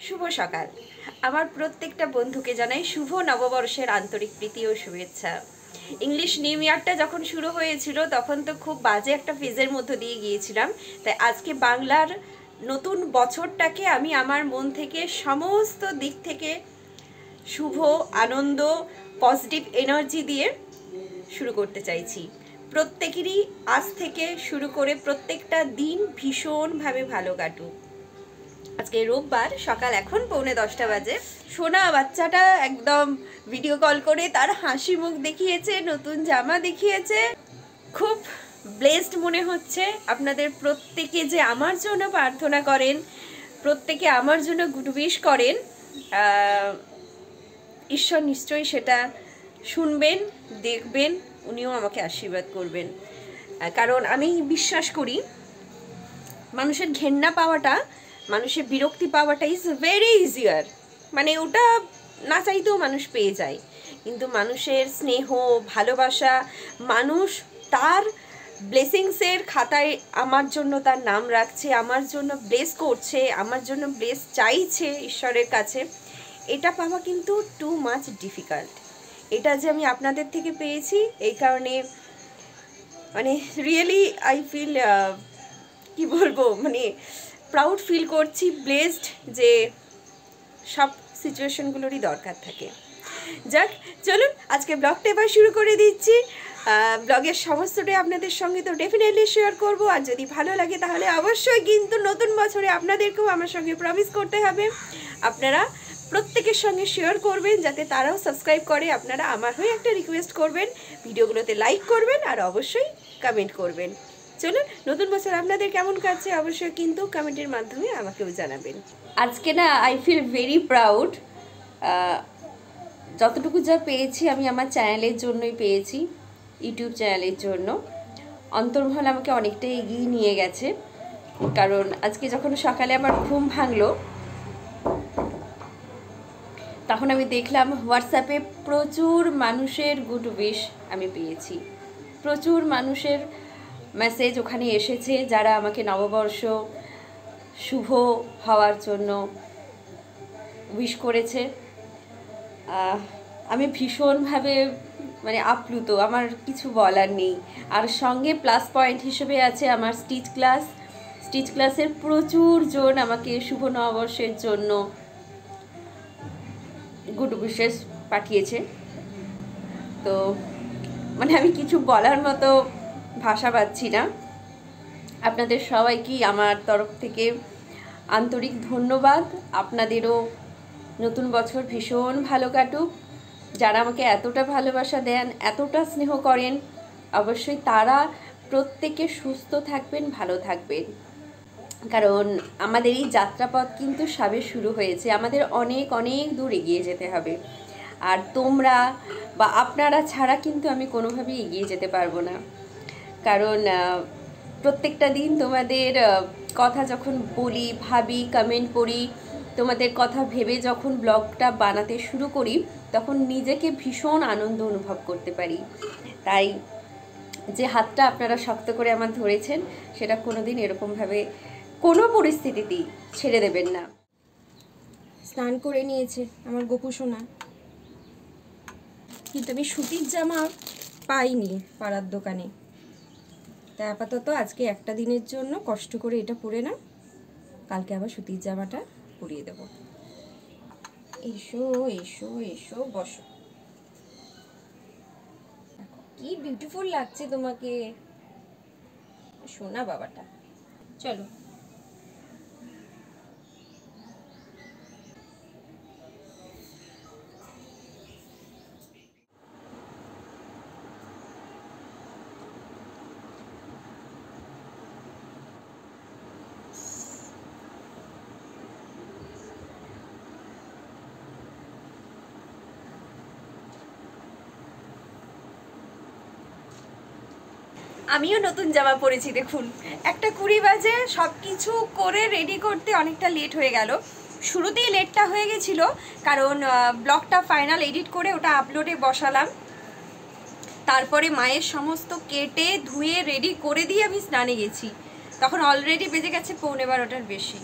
শুভ সকাল। আমার প্রত্যেকটা বন্ধুকে জানাই শুভ নববর্ষের আন্তরিক প্রীতি ও শুভেচ্ছা। ইংলিশ নিউ ইয়ারটা যখন শুরু হয়েছিল তখন তো খুব বাজে একটা ফেজের মধ্য দিয়ে গিয়েছিলাম, তাই আজকে বাংলার নতুন বছরটাকে আমি আমার মন থেকে সমস্ত দিক থেকে শুভ, আনন্দ, পজিটিভ এনার্জি দিয়ে শুরু করতে চাইছি। প্রত্যেকেরই আজ থেকে শুরু করে প্রত্যেকটা দিন ভীষণভাবে ভালো কাটুক। আজকে রোববার, সকাল এখন 9:45 বাজে। সোনা বাচ্চাটা একদম ভিডিও কল করে তার হাসি মুখ দেখিয়েছে, নতুন জামা দেখিয়েছে। খুব ব্লেসড মনে হচ্ছে। আপনাদের প্রত্যেকে যে আমার জন্য প্রার্থনা করেন, প্রত্যেকে আমার জন্য গুড উইশ করেন, ঈশ্বর নিশ্চয়ই সেটা শুনবেন, দেখবেন, উনিও আমাকে আশীর্বাদ করবেন। কারণ আমি বিশ্বাস করি মানুষের ঘেন্না পাওয়াটা, মানুষের বিরক্তি পাওয়াটা ইজ ভেরি ইজিয়ার। মানে ওটা না চাইতেও মানুষ পেয়ে যায়, কিন্তু মানুষের স্নেহ, ভালোবাসা, মানুষ তার ব্লেসিংসের খাতায় আমার জন্য তার নাম রাখছে, আমার জন্য ব্লেস করছে, আমার জন্য ব্লেস চাইছে ঈশ্বরের কাছে, এটা পাওয়া কিন্তু টু মাচ ডিফিকাল্ট। এটা যে আমি আপনাদের থেকে পেয়েছি, এই কারণে মানে রিয়েলি আই ফিল, কি বলবো, মানে প্রাউড ফিল করছি, ব্লেসড যে সব সিচুয়েশনগুলোরই দরকার থাকে। যাক, চলুন আজকে ব্লগটা এবার শুরু করে দিচ্ছি। ব্লগের সমস্তটাই আপনাদের সঙ্গে তো ডেফিনেটলি শেয়ার করব, আর যদি ভালো লাগে তাহলে অবশ্যই কিন্তু নতুন বছরে আপনাদেরকেও আমার সঙ্গে প্রমিস করতে হবে আপনারা প্রত্যেকের সঙ্গে শেয়ার করবেন, যাতে তারাও সাবস্ক্রাইব করে। আপনারা আমার হয়ে একটা রিকোয়েস্ট করবেন, ভিডিওগুলোতে লাইক করবেন আর অবশ্যই কমেন্ট করবেন। চলুন, নতুন বছর আপনাদের কেমন কাটছে অবশ্যই কিন্তু কমেন্টের মাধ্যমে আমাকেও জানাবেন। আজকে না আই ফিল ভেরি প্রাউড। যতটুকু যা পেয়েছি আমি আমার চ্যানেলের জন্যই পেয়েছি, ইউটিউব চ্যানেলের জন্য। অন্তর্মহল আমাকে অনেকটা এগিয়ে নিয়ে গেছে, কারণ আজকে যখন সকালে আমার ঘুম ভাঙলো তখন আমি দেখলাম হোয়াটসঅ্যাপে প্রচুর মানুষের গুড উইশ আমি পেয়েছি। প্রচুর মানুষের মেসেজ ওখানে এসেছে যারা আমাকে নববর্ষ শুভ হওয়ার জন্য উইশ করেছে। আমি ভীষণভাবে মানে আপ্লুত, আমার কিছু বলার নেই। আর সঙ্গে প্লাস পয়েন্ট হিসেবে আছে আমার স্টিচ ক্লাসের প্রচুর জন আমাকে শুভ নববর্ষের জন্য গুড উইশেস পাঠিয়েছে। তো মানে আমি কিছু বলার মতো ভাষা পাচ্ছি না। আপনাদের সবাইকেই আমার তরফ থেকে আন্তরিক ধন্যবাদ। আপনাদেরও নতুন বছর ভীষণ ভালো কাটুক। যারা আমাকে এতটা ভালোবাসা দেন, এতটা স্নেহ করেন, অবশ্যই তারা প্রত্যেকে সুস্থ থাকবেন, ভালো থাকবেন। কারণ আমাদের এই যাত্রাপথ কিন্তু সবে শুরু হয়েছে, আমাদের অনেক অনেক দূর এগিয়ে যেতে হবে। আর তোমরা বা আপনারা ছাড়া কিন্তু আমি কোনোভাবেই এগিয়ে যেতে পারবো না। কারণ প্রত্যেকটা দিন তোমাদের কথা যখন বলি, ভাবি, কমেন্ট করি, তোমাদের কথা ভেবে যখন ব্লগটা বানাতে শুরু করি তখন নিজেকে ভীষণ আনন্দ অনুভব করতে পারি। তাই যে হাতটা আপনারা শক্ত করে আমার ধরেছেন সেটা কোনোদিন এরকমভাবে কোনো পরিস্থিতিতেই ছেড়ে দেবেন না। স্নান করে নিয়েছে আমার গোপু সোনা, কিন্তু আমি সুতির জামা পাইনি পাড়ার দোকানে, তাই আপাতত আজকে একটা দিনের জন্য কষ্ট করে এটা পরে না, কালকে আবার সুতির জামাটা পরিয়ে দেব। এসো এসো এসো, বসো। কি বিউটিফুল লাগছে তোমাকে সোনা বাবাটা। চলো, আমিও নতুন জামা পরেছি। দেখুন, 1:20 বাজে, সব কিছু করে রেডি করতে অনেকটা লেট হয়ে গেল। শুরুতেই লেটটা হয়ে গেছিলো কারণ ব্লগটা ফাইনাল এডিট করে ওটা আপলোডে বসালাম, তারপরে মায়ের সমস্ত কেটে ধুয়ে রেডি করে দিয়ে আমি স্নানে গেছি। তখন অলরেডি বেজে গেছে 11:15-র বেশি।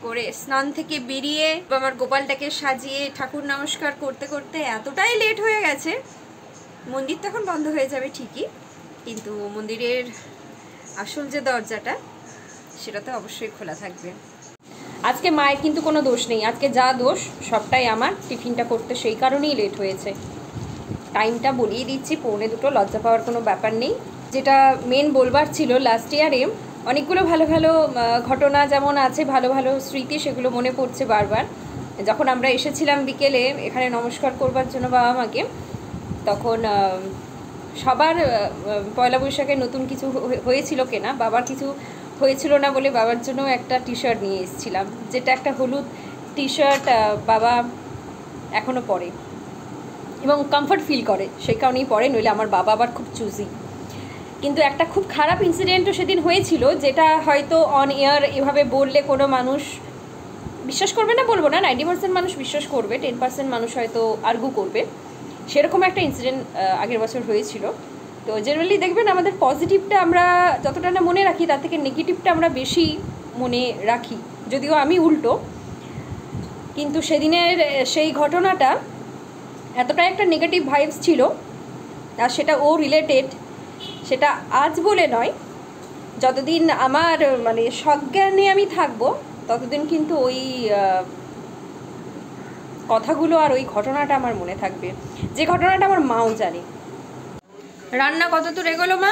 করে স্নান থেকে বেরিয়ে আমার গোপালটাকে সাজিয়ে ঠাকুর নমস্কার করতে করতে এতটাই লেট হয়ে গেছে। মন্দির তখন বন্ধ হয়ে যাবে ঠিকই, কিন্তু মন্দিরের আসল যে দরজাটা সেটা তো অবশ্যই খোলা থাকবে। আজকে মায়ের কিন্তু কোনো দোষ নেই, আজকে যা দোষ সবটাই আমার। টিফিনটা করতে সেই কারণেই লেট হয়েছে। টাইমটা বলিয়ে দিচ্ছি, 1:45, লজ্জা পাওয়ার কোনো ব্যাপার নেই। যেটা মেন বলবার ছিল, লাস্ট ইয়ারে অনেকগুলো ভালো ভালো ঘটনা যেমন আছে, ভালো ভালো স্মৃতি, সেগুলো মনে পড়ছে বারবার। যখন আমরা এসেছিলাম বিকেলে এখানে নমস্কার করবার জন্য বাবা মাকে, তখন সবার পয়লা বৈশাখে নতুন কিছু হয়েছিল কেনা, বাবার কিছু হয়েছিল না বলে বাবার জন্য একটা টি শার্ট নিয়ে এসেছিলাম, যেটা একটা হলুদ টি শার্ট বাবা এখনও পরে এবং কমফর্ট ফিল করে, সেই কারণেই পরে, নইলে আমার বাবা আবার খুব চুজি। কিন্তু একটা খুব খারাপ ইনসিডেন্টও সেদিন হয়েছিল, যেটা হয়তো অন এয়ার এভাবে বললে কোনো মানুষ বিশ্বাস করবে না বলবো না, 90% মানুষ বিশ্বাস করবে, 10% মানুষ হয়তো আর্গু করবে। সেরকম একটা ইনসিডেন্ট আগের বছর হয়েছিল। তো জেনারেলি দেখবেন আমাদের পজিটিভটা আমরা যতটা না মনে রাখি, তার থেকে নেগেটিভটা আমরা বেশি মনে রাখি, যদিও আমি উল্টো। কিন্তু সেদিনের সেই ঘটনাটা এতটাই একটা নেগেটিভ ভাইবস ছিল, আর সেটা ও রিলেটেড, সেটা আজ বলে নয়, যতদিন আমার মানে সজ্ঞানে আমি থাকবো ততদিন কিন্তু ওই কথাগুলো আর ওই ঘটনাটা আমার মনে থাকবে, যে ঘটনাটা আমার মাও জানে। রান্না কত দূর এগোলো মা?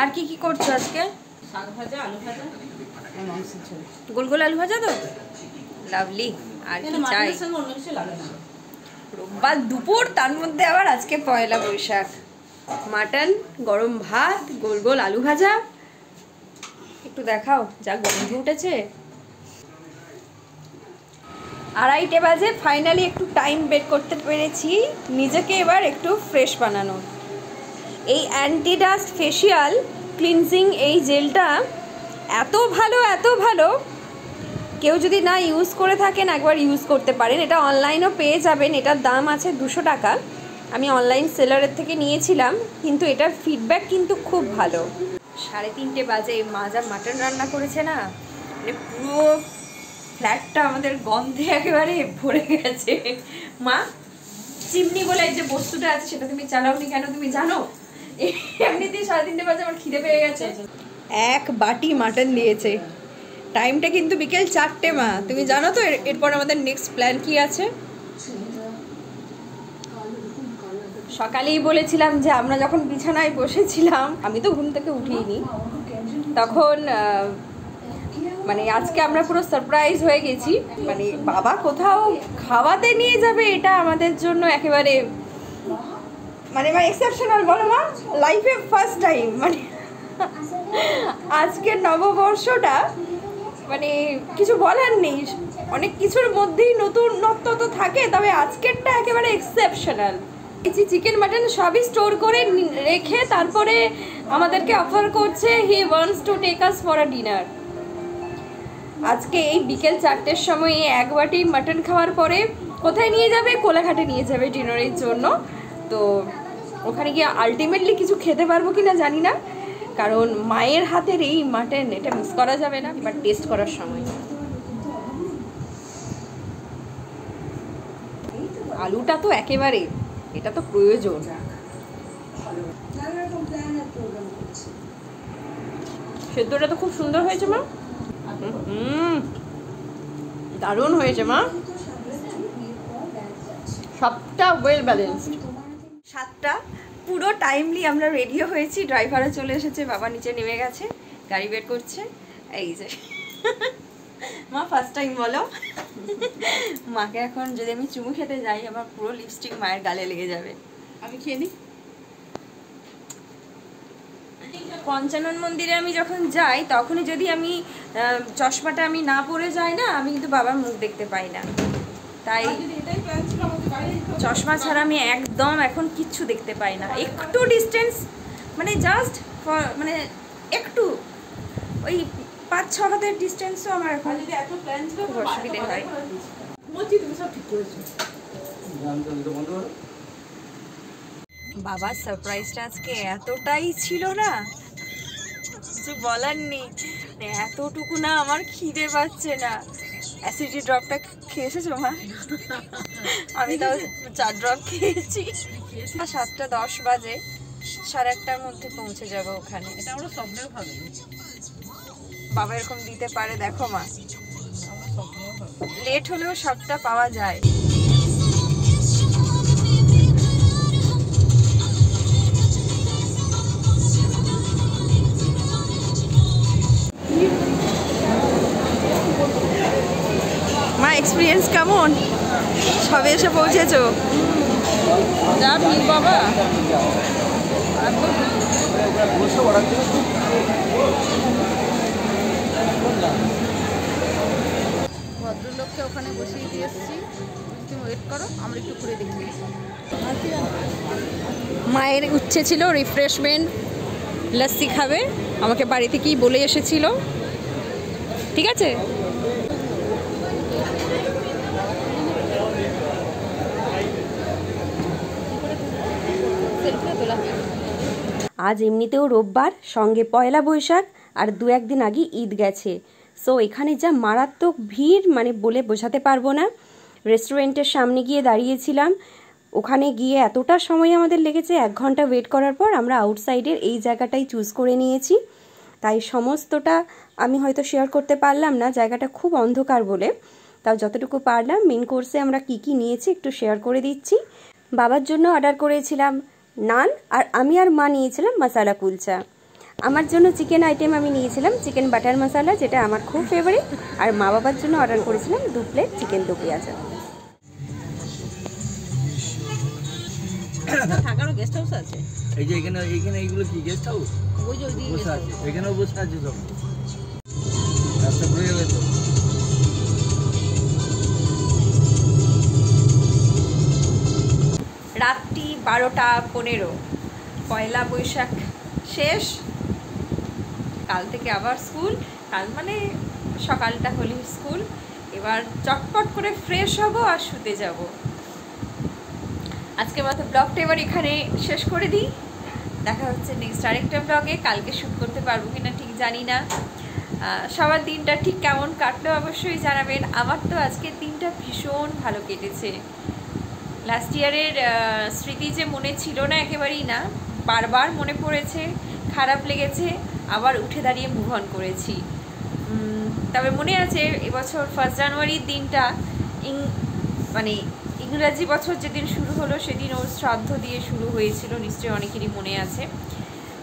আর কি কি করছো আজকে? শাক ভাজা, আলু ভাজা, মাংসের ঝোল। গোল গোল আলু ভাজা তো লাভলি। আর কি চাই? অন্য কিছু লাগে না। রোববার দুপুর, তার মধ্যে আবার আজকে পয়লা বৈশাখ, মাটন, গরম ভাত, গোল গোল আলু ভাজা। একটু দেখাও, যা গন্ধ উঠেছে। 2:30 বাজে, ফাইনালি একটু টাইম বের করতে পেরেছি নিজেকে এবার একটু ফ্রেশ বানানো। এই অ্যান্টি ডাস্ট ফেশিয়াল ক্লিনজিং এই জেলটা এত ভালো, এত ভালো, কেউ যদি না ইউজ করে থাকেন একবার ইউজ করতে পারেন। এটা অনলাইনও পেয়ে যাবেন, এটার দাম আছে 200 টাকা। আমি অনলাইন সেলারের থেকে নিয়েছিলাম, কিন্তু এটার ফিডব্যাক কিন্তু খুব ভালো। 3:30 বাজে, মা যা মাটন রান্না করেছে না, মানে পুরো ফ্ল্যাটটা আমাদের গন্ধে একেবারে ভরে গেছে। মা, চিমনি বলে এই যে বস্তুটা আছে সেটা তুমি চালাওনি কেন তুমি জানো? এমনিতেই 3:30 বাজে আমার খিদে পেয়ে গেছে। 1 বাটি মাটন দিয়েছে। টাইমটা কিন্তু বিকেল 4টে। মা, তুমি জানো তো এরপর আমাদের নেক্সট প্ল্যান কি আছে? সকালেই বলেছিলাম যে আমরা যখন বিছানায় বসেছিলাম, আমি তো ঘুম থেকে উঠিনি তখন, মানে আজকে আমরা পুরো সারপ্রাইজ হয়ে গেছি। মানে বাবা কোথাও খাওয়াতে নিয়ে যাবে, এটা আমাদের জন্য একেবারে মানে এক্সেপশনাল, বলো মা, লাইফে ফার্স্ট টাইম। মানে আজকের নববর্ষটা মানে কিছু বলার নেই, অনেক কিছুর মধ্যেই নতুনত্ব তো থাকে, তবে আজকেরটা একেবারে এক্সেপশনাল। চিকেন মাটন সবই স্টোর করে রেখে তারপরে আমাদেরকে অফার করছে he wants to take us for a dinner. আজকে এই বিকেল 4টের সময় 1 বাটি মাটন খাওয়ার পরে কোথায় নিয়ে যাবে? কোলাঘাটে নিয়ে যাবে ডিনারের জন্য। তো ওখানে গিয়ে আলটিমেটলি কিছু খেতে পারবো কিনা জানি না, কারণ মায়ের হাতের এই মাটন, এটা মিস করা যাবে না। বাট টেস্ট করার সময় আলুটা তো একেবারে, এটা তো প্রয়োজন। সেদ্ধটা তো খুব সুন্দর হয়েছে মা, দারুণ হয়েছে মা, সবটা ওয়েল ব্যালেন্সড। 7টা পুরো টাইমলি আমরা রেডিও হয়েছি, ড্রাইভারও চলে এসেছে, বাবা নিচে নেমে গেছে, গাড়ি বের করছে। এই যে মা ফার্স্ট টাইম বলো। মাকে এখন যদি আমি চুমু খেতে যাই, আমার পুরো লিপস্টিক মায়ের গালে লেগে যাবে। আমি খেয়ে নিই। পঞ্চানন মন্দিরে আমি যখন যাই তখনই যদি আমি চশমাটা আমি না পরে যাই না, আমি কিন্তু বাবার মুখ দেখতে পাই না। তাই চশমা ছাড়া আমি একদম এখন কিচ্ছু দেখতে পাই না। একটু ডিস্টেন্স, মানে জাস্ট মানে একটু ওই 5-6 হাতের ডিস্টেন্সও আমার এখন খুব অসুবিধে হয়। বাবার সারপ্রাইজটা আজকে এতটাই ছিল না, কিছু বলার নেই। এতটুকু না আমার খিদে পাচ্ছে না। অ্যাসিডি ড্রপটা খেয়ে এসেছো মা? আমি তাও 4 ড্রপ খেয়েছি। 7:10 বাজে, 1:30টার মধ্যে পৌঁছে যাব ওখানে। এটা আমরা স্বপ্নেও ভাবিনি। বাবা এরকম দিতে পারে, দেখো মা। আমরা স্বপ্নেও ভাবিনি। লেট হলেও সবটা পাওয়া যায়। মা এক্সপিরিয়েন্স কেমন? সবে এসে পৌঁছেছো? যা ভিড় বাবা, ভদ্রলোককে ওখানে বসিয়ে দিয়ে এসেছি। তুমি ওয়েট করো, আমরা একটু ঘুরে দেখি। মায়ের ইচ্ছে ছিল রিফ্রেশমেন্ট, লস্যি খাবে, আমাকে বাড়ি থেকেই বলে এসেছিল। ঠিক আছে, আজ এমনিতেও রোববার, সঙ্গে পয়লা বৈশাখ, আর 2-1 দিন আগে ঈদ গেছে। সো এখানে যা মারাত্মক ভিড়, মানে বলে বোঝাতে পারবো না। রেস্টুরেন্টের সামনে গিয়ে দাঁড়িয়েছিলাম, ওখানে গিয়ে এতটা সময় আমাদের লেগেছে, 1 ঘন্টা ওয়েট করার পর আমরা আউটসাইডের এই জায়গাটাই চুজ করে নিয়েছি। তাই সমস্তটা আমি হয়তো শেয়ার করতে পারলাম না, জায়গাটা খুব অন্ধকার বলে। তাও যতটুকু পারলাম মেন কোর্সে আমরা কি নিয়েছি একটু শেয়ার করে দিচ্ছি। বাবার জন্য অর্ডার করেছিলাম নান, আর আমি আর মা নিয়েছিলাম মশালা কুলচা। আমার জন্য চিকেন আইটেম আমি নিয়েছিলাম চিকেন বাটার মশালা, যেটা আমার খুব ফেভারিট। আর মা বাবার জন্য অর্ডার করেছিলাম 2 প্লেট চিকেন দো পেঁয়াজা। থাকারও গেস্ট হাউস আছে। এই যে এখানে এইগুলো কি গেস্ট হাউস? ওই যে ওইদিকে বসে guest আছে, house। এখানেও বসে আছে সব। রাস্তা ঘুরে যাবে তো। রাত্রি 12:15, পয়লা বৈশাখ শেষ। কাল থেকে আবার স্কুল, কাল মানে সকালটা হলেই স্কুল। এবার চটপট করে ফ্রেশ হব আর শুতে যাব। আজকে মতো ব্লগটা এবার এখানে শেষ করে দিই। দেখা হচ্ছে নেক্সট আরেকটা ব্লগে। কালকে শ্যুট করতে পারবো কিনা ঠিক জানি না। সবার দিনটা ঠিক কেমন কাটলো অবশ্যই জানাবেন। আমার তো আজকের দিনটা ভীষণ ভালো কেটেছে। লাস্ট ইয়ারের স্মৃতি যে মনে ছিল না, একেবারেই না, বারবার মনে পড়েছে, খারাপ লেগেছে, আবার উঠে দাঁড়িয়ে মুভ অন করেছি। তবে মনে আছে এবছর 1 জানুয়ারির দিনটা মানে ইংরাজি বছর যেদিন শুরু হলো সেদিন ওর শ্রাদ্ধ দিয়ে শুরু হয়েছিল, নিশ্চয়ই অনেকেরই মনে আছে।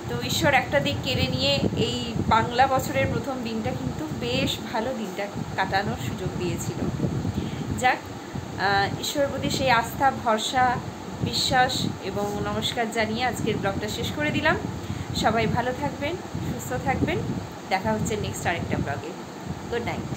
তো ঈশ্বর একটা দিক কেড়ে নিয়ে এই বাংলা বছরের প্রথম দিনটা কিন্তু বেশ ভালো দিনটা কাটানোর সুযোগ দিয়েছিল। যাক, ঈশ্বরের প্রতি সেই আস্থা, ভরসা, বিশ্বাস এবং নমস্কার জানিয়ে আজকের ব্লগটা শেষ করে দিলাম। সবাই ভালো থাকবেন, সুস্থ থাকবেন। দেখা হচ্ছে নেক্সট আরেকটা ব্লগে। Good night.